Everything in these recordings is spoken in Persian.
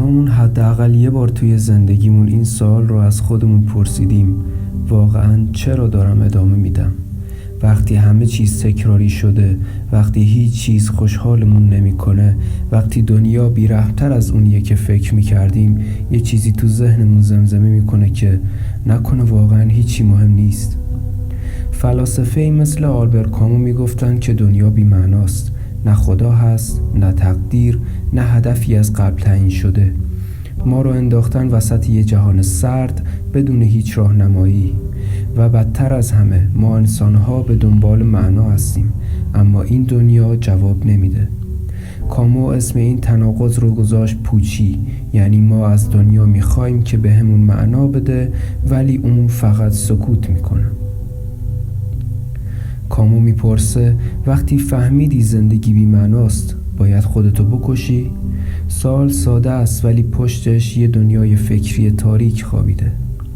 هممون حداقل یه بار توی زندگیمون این سوال رو از خودمون پرسیدیم: واقعاً چرا دارم ادامه میدم؟ وقتی همه چیز تکراری شده، وقتی هیچ چیز خوشحالمون نمیکنه، وقتی دنیا بی‌رحم‌تر از اونیه که فکر میکردیم، یه چیزی تو ذهنمون زمزمه میکنه که نکنه واقعاً هیچی مهم نیست. فلاسفه‌ای مثل آلبرت کامو میگفتن که دنیا بی‌معناست، نه خدا هست، نه تقدیر، نه هدفی از قبل تعیین شده. ما رو انداختن وسط یه جهان سرد بدون هیچ راهنمایی. و بدتر از همه، ما انسان‌ها به دنبال معنا هستیم، اما این دنیا جواب نمیده. کامو اسم این تناقض رو گذاشت پوچی، یعنی ما از دنیا میخوایم که به همون معنا بده، ولی اون فقط سکوت میکنه. کامو میپرسه وقتی فهمیدی زندگی بی معناست، باید خودتو بکشی؟ سوال ساده است، ولی پشتش یه دنیای فکری تاریک خوابیده.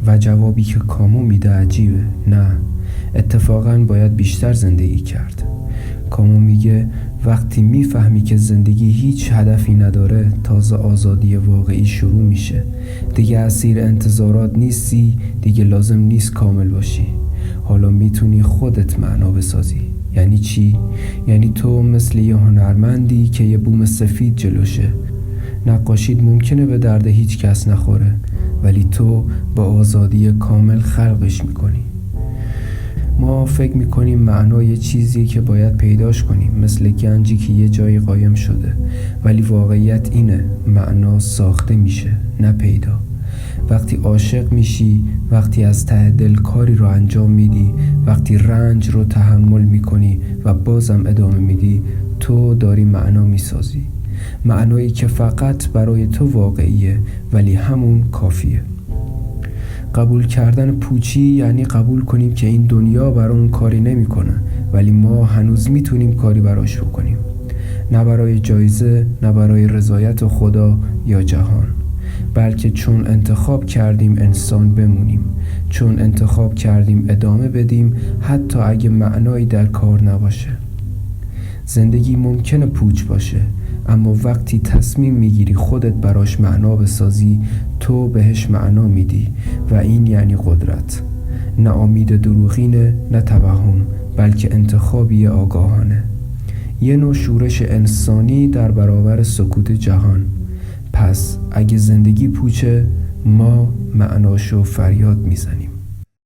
و جوابی که کامو میده عجیبه: نه، اتفاقاً باید بیشتر زندگی کرد. کامو میگه وقتی میفهمی که زندگی هیچ هدفی نداره، تازه آزادی واقعی شروع میشه. دیگه اسیر انتظارات نیستی، دیگه لازم نیست کامل باشی. حالا میتونی خودت معنا بسازی. یعنی چی؟ یعنی تو مثل یه هنرمندی که یه بوم سفید جلوشه. نقاشید ممکنه به درد هیچ کس نخوره، ولی تو با آزادی کامل خلقش میکنی. ما فکر میکنیم معنا یه چیزی که باید پیداش کنیم، مثل گنجی که یه جایی قایم شده، ولی واقعیت اینه: معنا ساخته میشه، نه پیدا. وقتی عاشق میشی، وقتی از ته دل کاری رو انجام میدی، وقتی رنج رو تحمل میکنی و بازم ادامه میدی، تو داری معنا میسازی. معنایی که فقط برای تو واقعیه، ولی همون کافیه. قبول کردن پوچی یعنی قبول کنیم که این دنیا برامون کاری نمیکنه، ولی ما هنوز میتونیم کاری براش بکنیم. نه برای جایزه، نه برای رضایت خدا یا جهان، بلکه چون انتخاب کردیم انسان بمونیم، چون انتخاب کردیم ادامه بدیم حتی اگه معنایی در کار نباشه. زندگی ممکنه پوچ باشه، اما وقتی تصمیم میگیری خودت براش معنا بسازی، تو بهش معنا میدی، و این یعنی قدرت. نه امید دروغینه، نه توهم، بلکه انتخابی آگاهانه. یه نوع شورش انسانی در برابر سکوت جهان. پس اگه زندگی پوچه، ما معناشو فریاد میزنیم.